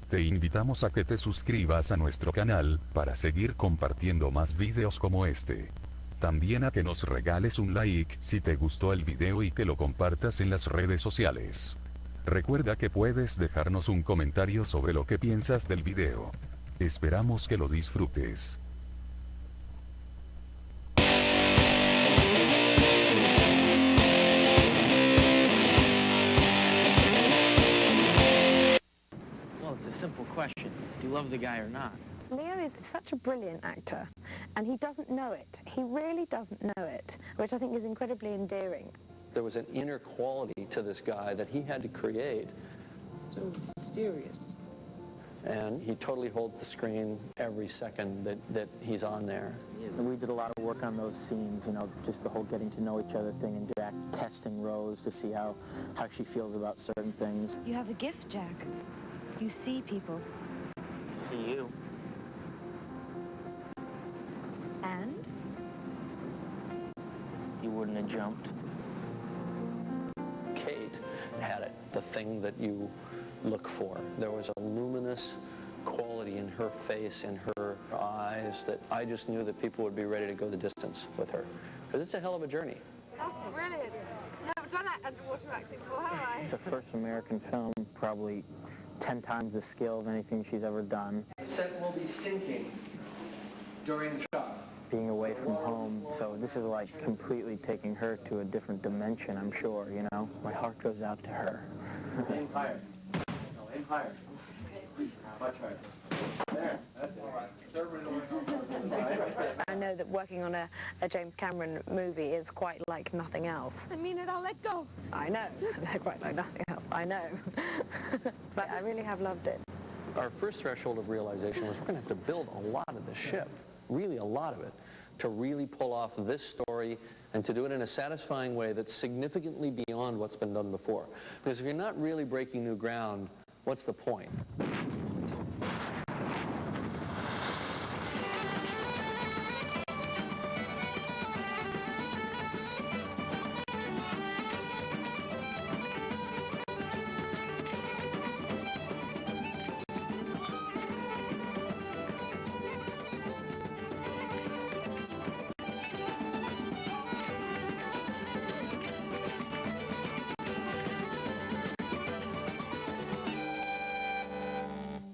Te invitamos a que te suscribas a nuestro canal, para seguir compartiendo más videos como este. También a que nos regales un like si te gustó el video y que lo compartas en las redes sociales. Recuerda que puedes dejarnos un comentario sobre lo que piensas del video. Esperamos que lo disfrutes. It's a simple question. Do you love the guy or not? Leo is such a brilliant actor, and he doesn't know it. He really doesn't know it, which I think is incredibly endearing. There was an inner quality to this guy that he had to create. So mysterious. And he totally holds the screen every second that he's on there. And we did a lot of work on those scenes, you know, just the whole getting to know each other thing, and Jack testing Rose to see how she feels about certain things. You have a gift, Jack. You see people. See you. And? You wouldn't have jumped. Kate had it, the thing that you look for. There was a luminous quality in her face, in her eyes, that I just knew that people would be ready to go the distance with her. Because it's a hell of a journey. That's brilliant. Never done underwater acting before, have I? It's her first American film, probably 10 times the scale of anything she's ever done. The set will be sinking during the shot. Being away from home, so this is like completely taking her to a different dimension, I'm sure, you know? My heart goes out to her. Aim higher. No, aim higher. Much higher. There, that's it. I know that working on a James Cameron movie is quite like nothing else. I mean it, I'll let go. I know, they're quite like nothing else, I know. But I really have loved it. Our first threshold of realization was we're going to have to build a lot of the ship, really a lot of it, to really pull off this story and to do it in a satisfying way that's significantly beyond what's been done before. Because if you're not really breaking new ground, what's the point?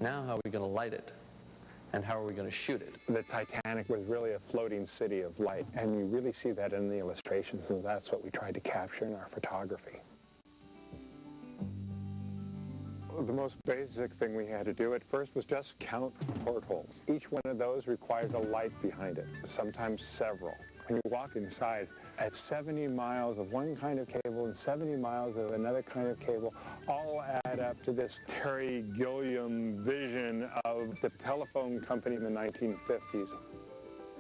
Now how are we going to light it? And how are we going to shoot it? The Titanic was really a floating city of light, and you really see that in the illustrations, and that's what we tried to capture in our photography. The most basic thing we had to do at first was just count portholes. Each one of those requires a light behind it, sometimes several. When you walk inside, at 70 miles of one kind of cable and 70 miles of another kind of cable all add up to this Terry Gilliam vision of the telephone company in the 1950s.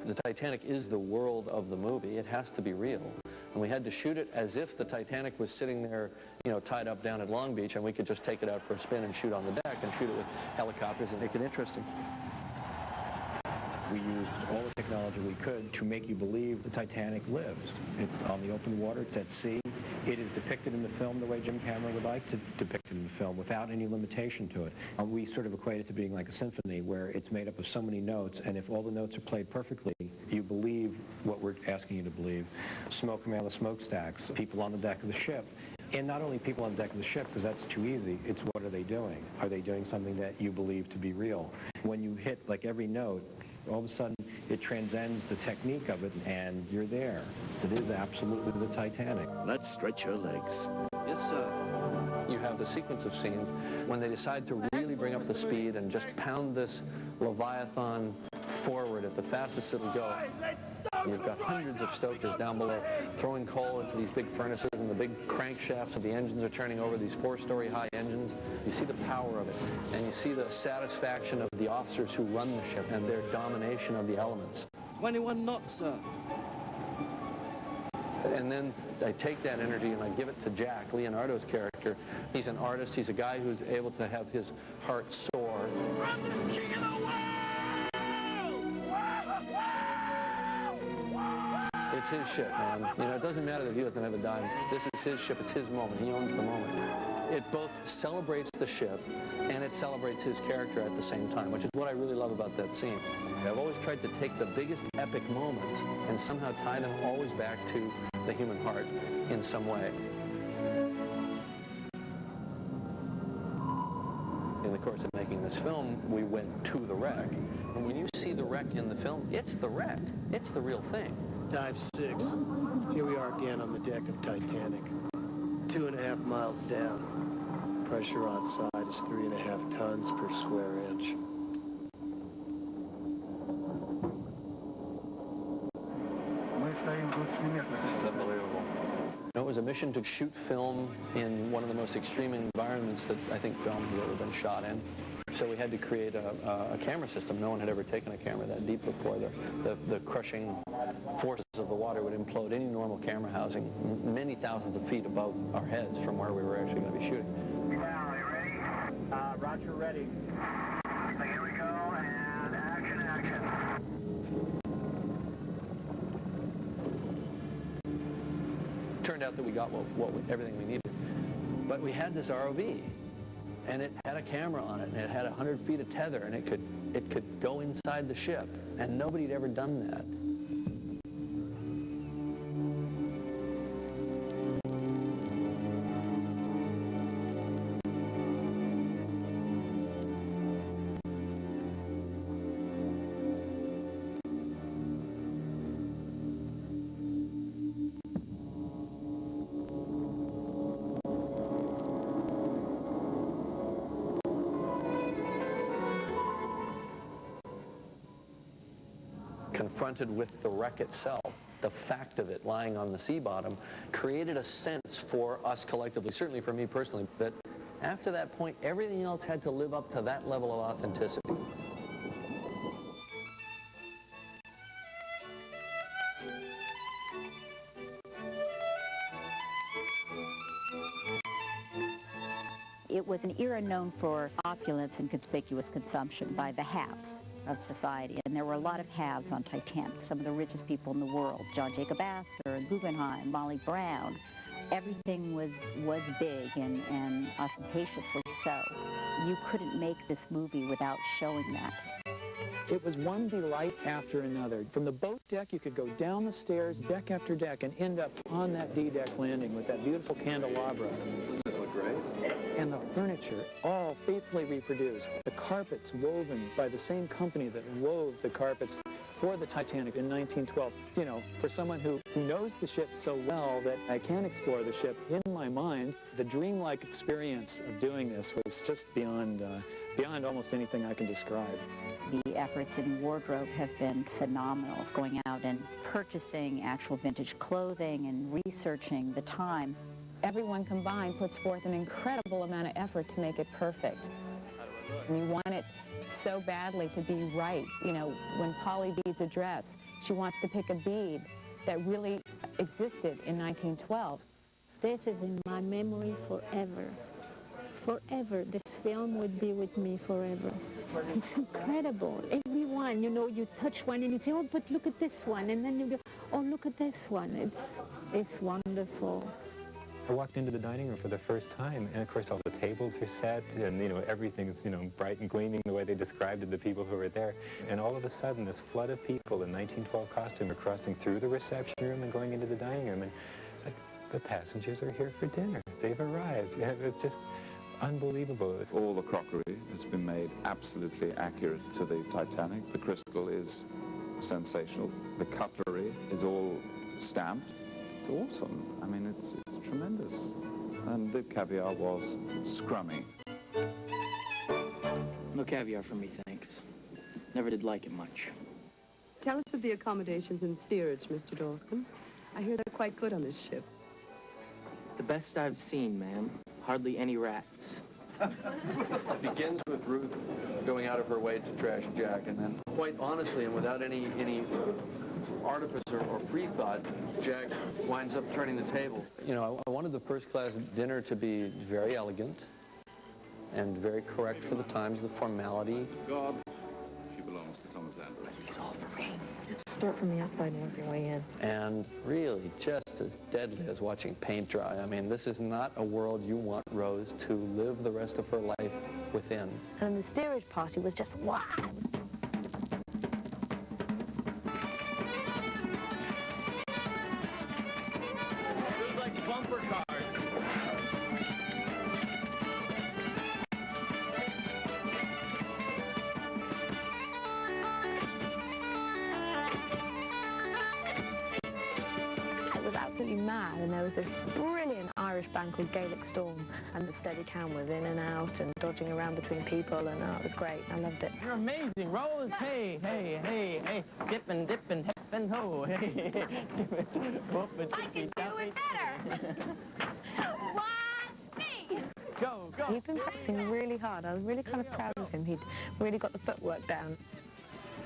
The Titanic is the world of the movie. It has to be real. And we had to shoot it as if the Titanic was sitting there, you know, tied up down at Long Beach, and we could just take it out for a spin and shoot on the deck and shoot it with helicopters and make it interesting. We used all the technology we could to make you believe the Titanic lives. It's on the open water, it's at sea. It is depicted in the film the way Jim Cameron would like to depict it in the film, without any limitation to it. We sort of equate it to being like a symphony, where it's made up of so many notes, and if all the notes are played perfectly, you believe what we're asking you to believe. Smoke coming out of the smokestacks, people on the deck of the ship. And not only people on the deck of the ship, because that's too easy, it's what are they doing? Are they doing something that you believe to be real? When you hit like every note, all of a sudden it transcends the technique of it, and you're there. It is absolutely the Titanic. Let's stretch your legs. Yes, sir. You have the sequence of scenes when they decide to really bring up the speed and just pound this Leviathan forward at the fastest it'll go. You've got hundreds of stokers down below throwing coal into these big furnaces, and the big crankshafts of the engines are turning over, these 4-story high engines. You see the power of it, and you see the satisfaction of the officers who run the ship and their domination of the elements. 21 knots, sir. And then I take that energy and I give it to Jack, Leonardo's character. He's an artist. He's a guy who's able to have his heart soar. I'm the king of the world! It's his ship, man. You know, it doesn't matter that he doesn't have a dime. This is his ship. It's his moment. He owns the moment. It both celebrates the ship and it celebrates his character at the same time, which is what I really love about that scene. I've always tried to take the biggest epic moments and somehow tie them always back to the human heart in some way. In the course of making this film, we went to the wreck. And when you see the wreck in the film, it's the wreck. It's the real thing. Dive 6. Here we are again on the deck of Titanic. 2.5 miles down. Pressure outside is 3.5 tons per square inch. Unbelievable. It was a mission to shoot film in one of the most extreme environments that I think film has ever been shot in. So we had to create a camera system. No one had ever taken a camera that deep before. The crushing forces of the water would implode any normal camera housing many thousands of feet above our heads from where we were actually going to be shooting. Now, you ready? Roger, ready. So here we go, and action. Turned out that we got everything we needed. But we had this ROV, and it had a camera on it, and it had 100 feet of tether, and it could go inside the ship, and nobody had ever done that. Confronted with the wreck itself, the fact of it lying on the sea bottom created a sense for us collectively, certainly for me personally, that after that point, everything else had to live up to that level of authenticity. It was an era known for opulence and conspicuous consumption by the haves of society, and there were a lot of haves on Titanic, some of the richest people in the world, John Jacob Astor, Guggenheim, Molly Brown. Everything was big and ostentatiously so. You couldn't make this movie without showing that. It was one delight after another. From the boat deck, you could go down the stairs, deck after deck, and end up on that D-deck landing with that beautiful candelabra. Doesn't this look great? And the furniture, all faithfully reproduced. The carpets woven by the same company that wove the carpets for the Titanic in 1912. You know, for someone who knows the ship so well that I can explore the ship in my mind, the dreamlike experience of doing this was just beyond almost anything I can describe. The efforts in wardrobe have been phenomenal, going out and purchasing actual vintage clothing and researching the time. Everyone combined puts forth an incredible amount of effort to make it perfect. And you want it so badly to be right. You know, when Polly beads a dress, she wants to pick a bead that really existed in 1912. This is in my memory forever. Forever. This film would be with me forever. It's incredible. Everyone, you know, you touch one and you say, oh, but look at this one. And then you go, oh, look at this one. It's wonderful. I walked into the dining room for the first time, and of course all the tables are set, and everything's bright and gleaming the way they described it, the people who were there. And all of a sudden, this flood of people in 1912 costume are crossing through the reception room and going into the dining room, and like, the passengers are here for dinner. They've arrived. Yeah, it's just unbelievable. All the crockery has been made absolutely accurate to the Titanic. The crystal is sensational. The cutlery is all stamped. It's awesome. I mean, it's tremendous. And the caviar was scrummy. No caviar for me, thanks. Never did like it much. Tell us of the accommodations and steerage, Mr. Dawson. I hear they're quite good on this ship. The best I've seen, ma'am. Hardly any rats. It begins with Ruth going out of her way to trash Jack, and then quite honestly and without any artifice or free-thought, Jack winds up turning the table. You know, I wanted the first-class dinner to be very elegant and very correct for the times, the formality. God, she belongs to Thomas Andrews. It's all for me. Just Start from the outside and work your way in. And really just as deadly as watching paint dry. I mean, this is not a world you want Rose to live the rest of her life within. And the steerage party was just wow. Feels like bumper cars. It was absolutely mad, and there was this brilliant Irish band called Gaelic Storm, and the Steadicam was in and out and dodging around between people, and it was great. I loved it. You're amazing, Rose. Hey, hey, hey, hey. Dip and dip and hip and ho. Hey, hey, hey. I can do it better. Watch me. Go, go. He'd been practicing really hard. I was really kind of proud of him. He'd really got the footwork down.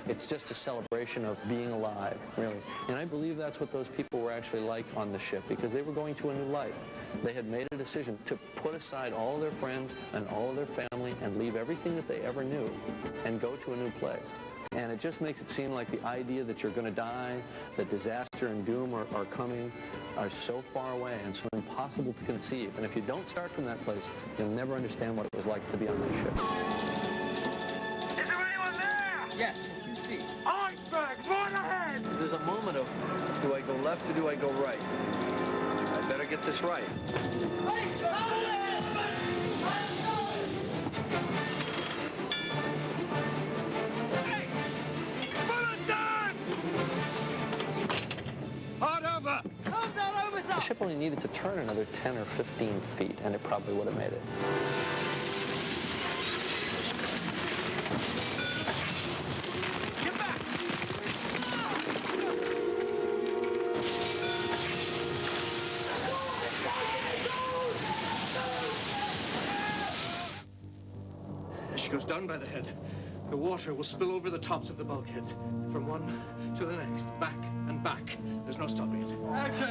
It's just a celebration of being alive, really. And I believe that's what those people were actually like on the ship, because they were going to a new life. They had made a decision to put aside all of their friends and all of their family and leave everything that they ever knew and go to a new place. And it just makes it seem like the idea that you're going to die, that disaster and doom are coming, are so far away and so impossible to conceive. And if you don't start from that place, you'll never understand what it was like to be on that ship. Is there anyone there? Yes, you see. Iceberg, right ahead! There's a moment of, do I go left or do I go right? I better get this right. The ship only needed to turn another 10 or 15 feet, and it probably would have made it. Get back! As she goes down by the head, the water will spill over the tops of the bulkheads from one to the next, back and back. There's no stopping it. Action!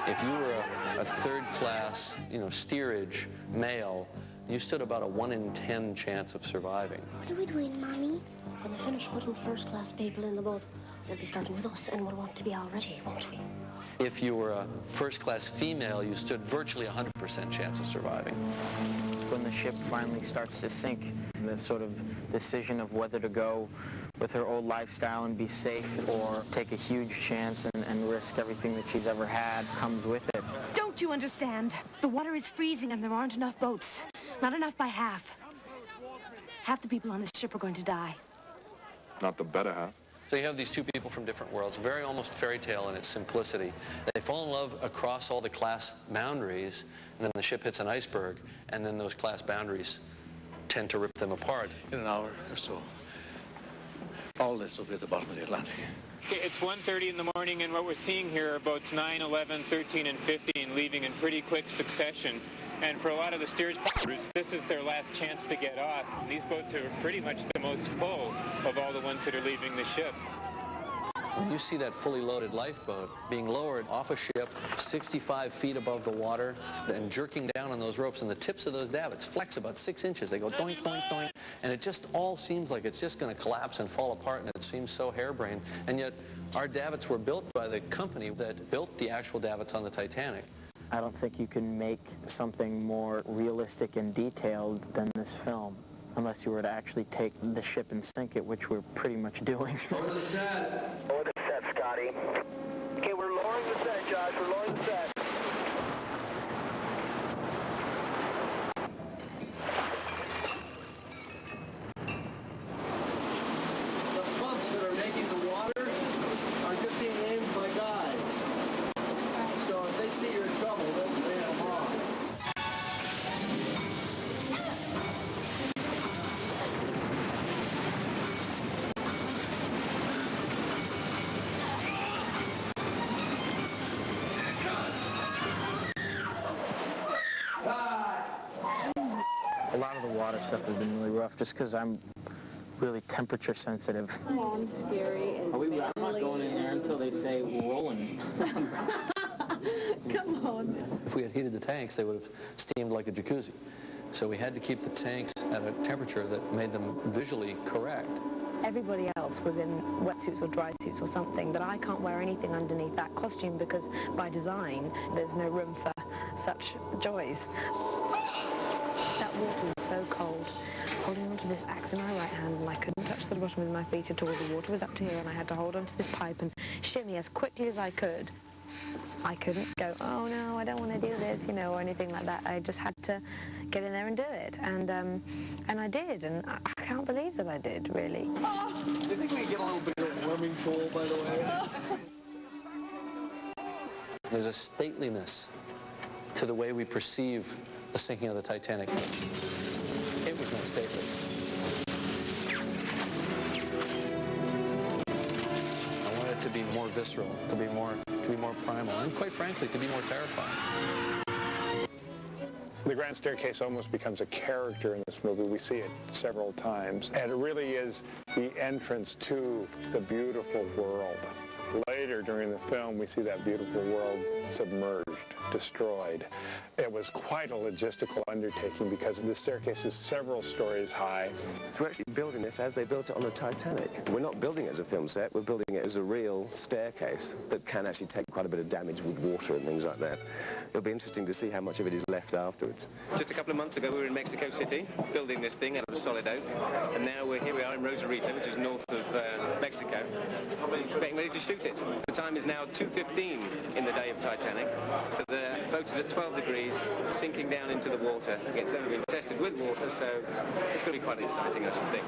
If you were a third-class, steerage male, you stood about a 1 in 10 chance of surviving. What are we doing, Mommy? When they finish putting first-class people in the boat, they'll be starting with us, and we'll want to be already, won't we? If you were a first-class female, you stood virtually 100% chance of surviving. When the ship finally starts to sink, the sort of decision of whether to go with her old lifestyle and be safe or take a huge chance and risk everything that she's ever had comes with it. Don't you understand? The water is freezing and there aren't enough boats. Not enough by half. Half the people on this ship are going to die. Not the better half. So you have these two people from different worlds, very almost fairy tale in its simplicity. They fall in love across all the class boundaries, and then the ship hits an iceberg, and then those class boundaries tend to rip them apart. In an hour or so, all this will be at the bottom of the Atlantic. Okay, it's 1:30 in the morning, and what we're seeing here are boats 9, 11, 13, and 15 leaving in pretty quick succession. And for a lot of the steerage partners, this is their last chance to get off. These boats are pretty much the most full of all the ones that are leaving the ship. When you see that fully loaded lifeboat being lowered off a ship 65 feet above the water and jerking down on those ropes, and the tips of those davits flex about 6 inches. They go doink, doink, doink, and it just all seems like it's just going to collapse and fall apart, and it seems so harebrained. And yet our davits were built by the company that built the actual davits on the Titanic. I don't think you can make something more realistic and detailed than this film, unless you were to actually take the ship and sink it, which we're pretty much doing. Over the set. Over the set, Scotty. Okay, we're lowering the set, Josh. We're lowering the set. The pumps that are making the water are just being aimed by guys. So if they see you're in trouble, they'll pay them off. A lot of the water stuff has been really rough just because I'm really temperature sensitive. Come on, scary. I'm not going in there until they say rolling. Come on. If we had heated the tanks, they would have steamed like a jacuzzi. So we had to keep the tanks at a temperature that made them visually correct. Everybody else was in wetsuits or dry suits or something, but I can't wear anything underneath that costume because by design there's no room for such joys. That water was so cold. Holding onto this axe in my right hand, and I couldn't touch the bottom with my feet at all. The water was up to here, and I had to hold onto this pipe and shimmy as quickly as I could. I couldn't go, oh no, I don't want to do this, you know, or anything like that. I just had to get in there and do it, and I did, and I can't believe that I did, really. Do you think we could get a little bit of a swimming pool, by the way? There's a stateliness to the way we perceive the sinking of the Titanic. It was not stately. I wanted it to be more visceral, to be more primal, and quite frankly, to be more terrifying. The Grand Staircase almost becomes a character in this movie. We see it several times, and it really is the entrance to the beautiful world. Later during the film, we see that beautiful world submerged, destroyed. It was quite a logistical undertaking because the staircase is several stories high. We're actually building this as they built it on the Titanic. We're not building it as a film set, we're building it as a real staircase that can actually take quite a bit of damage with water and things like that. It'll be interesting to see how much of it is left afterwards. Just a couple of months ago we were in Mexico City building this thing out of solid oak, and now here we are in Rosarito, which is north of Mexico, getting ready to shoot it. The time is now 2:15 in the day of Titanic, so the boat is at 12 degrees, sinking down into the water. It's only been tested with water, so it's going to be quite exciting, I should think.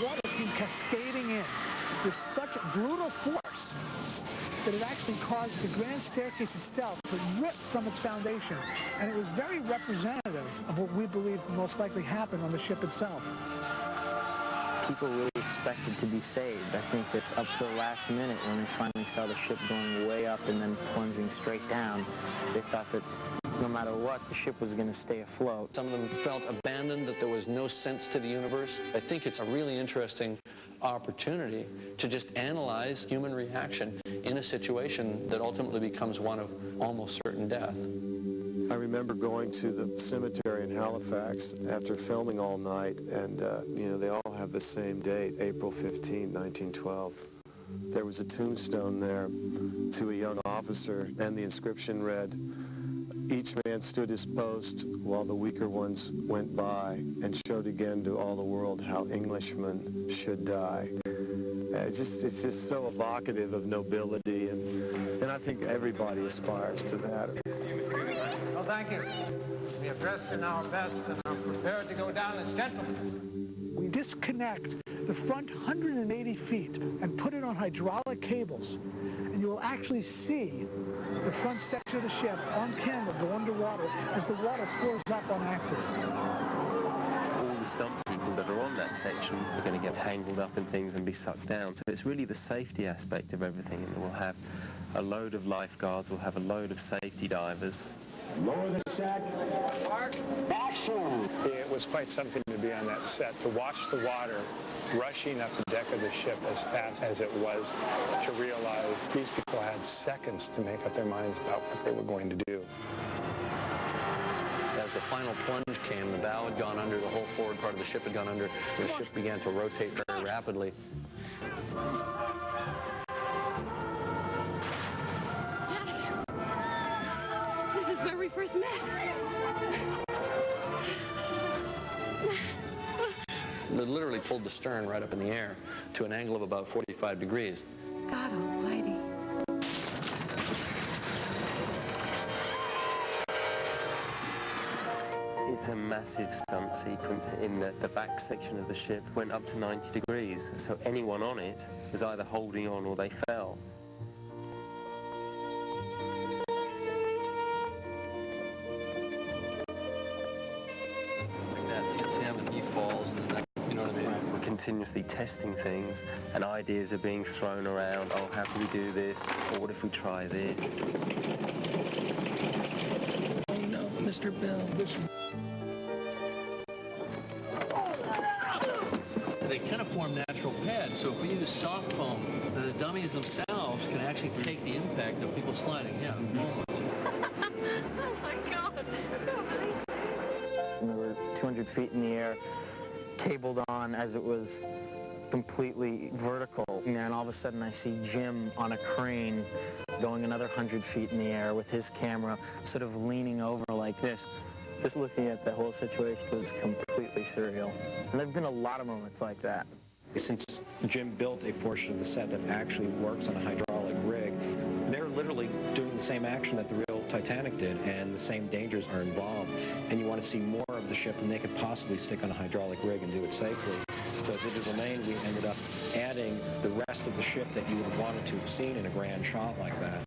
Water came cascading in with such brutal force that it actually caused the Grand Staircase itself to rip from its foundation. And it was very representative of what we believe most likely happened on the ship itself. People really expected to be saved. I think that up to the last minute when they finally saw the ship going way up and then plunging straight down, they thought that no matter what, the ship was going to stay afloat. Some of them felt abandoned, that there was no sense to the universe. I think it's a really interesting opportunity to just analyze human reaction in a situation that ultimately becomes one of almost certain death. I remember going to the cemetery in Halifax after filming all night, and you know, they all have the same date, April 15, 1912. There was a tombstone there to a young officer, and the inscription read, "Each man stood his post while the weaker ones went by and showed again to all the world how Englishmen should die." It's just so evocative of nobility, and I think everybody aspires to that. Well, thank you. We have dressed in our best and are prepared to go down as gentlemen. We disconnect the front 180 feet and put it on hydraulic cables, and you will actually see the front section of the ship on camera go underwater as the water pours up on actors. All the stunt people that are on that section are going to get tangled up in things and be sucked down. So it's really the safety aspect of everything, and we'll have a load of lifeguards, we'll have a load of safety divers. Lower the set. Action! It was quite something to be on that set, to watch the water rushing up the deck of the ship as fast as it was, to realize these people had seconds to make up their minds about what they were going to do. As the final plunge came, the bow had gone under, the whole forward part of the ship had gone under, the ship began to rotate very rapidly. This is where we first met. It literally pulled the stern right up in the air to an angle of about 45 degrees. God almighty. It's a massive stunt sequence in that the back section of the ship went up to 90 degrees, so anyone on it was either holding on or they fell. continuously testing things, and ideas are being thrown around. Oh, how can we do this? Or what if we try this? Oh no, Mr. Bell. They kind of form natural pads, so if we use soft foam, then the dummies themselves can actually take the impact of people sliding. Yeah. Oh my God. We were 200 feet in the air, cabled on as it was completely vertical. And all of a sudden I see Jim on a crane going another 100 feet in the air with his camera sort of leaning over like this. Just looking at the whole situation was completely surreal. And there have been a lot of moments like that. Since Jim built a portion of the set that actually works on a hydraulic rig, they're literally doing the same action that the real Titanic did, and the same dangers are involved. And you want to see more of the ship than they could possibly stick on a hydraulic rig and do it safely. So at Digital Domain, we ended up adding the rest of the ship that you would have wanted to have seen in a grand shot like that.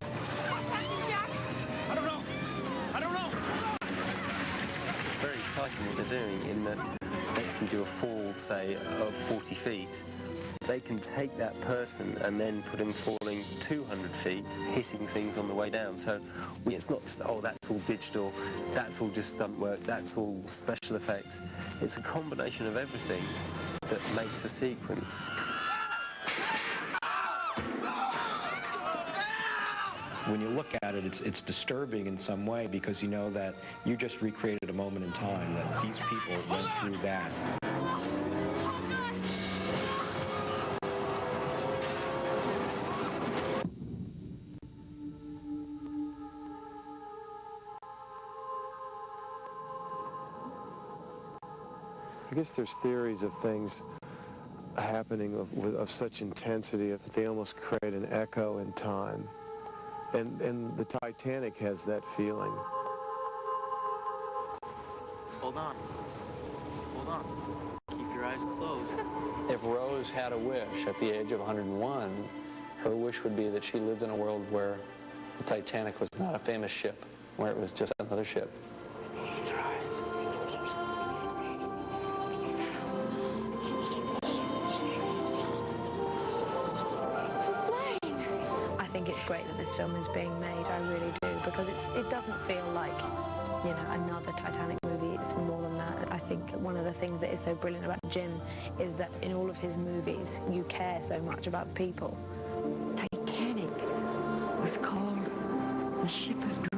I don't know. It's very exciting what they're doing in that they can do a fall, say, of 40 feet. They can take that person and then put him falling 200 feet, hitting things on the way down. So it's not just, oh, that's all digital, that's all just stunt work, that's all special effects. It's a combination of everything that makes a sequence. When you look at it, it's disturbing in some way, because you know that you just recreated a moment in time, that these people went through that. I guess there's theories of things happening of such intensity that they almost create an echo in time. And the Titanic has that feeling. Hold on. Hold on. Keep your eyes closed. If Rose had a wish at the age of 101, her wish would be that she lived in a world where the Titanic was not a famous ship, where it was just another ship. I think it's great that this film is being made, I really do, because it doesn't feel like, you know, another Titanic movie. It's more than that. I think one of the things that is so brilliant about Jim is that in all of his movies, you care so much about people. Titanic was called the ship of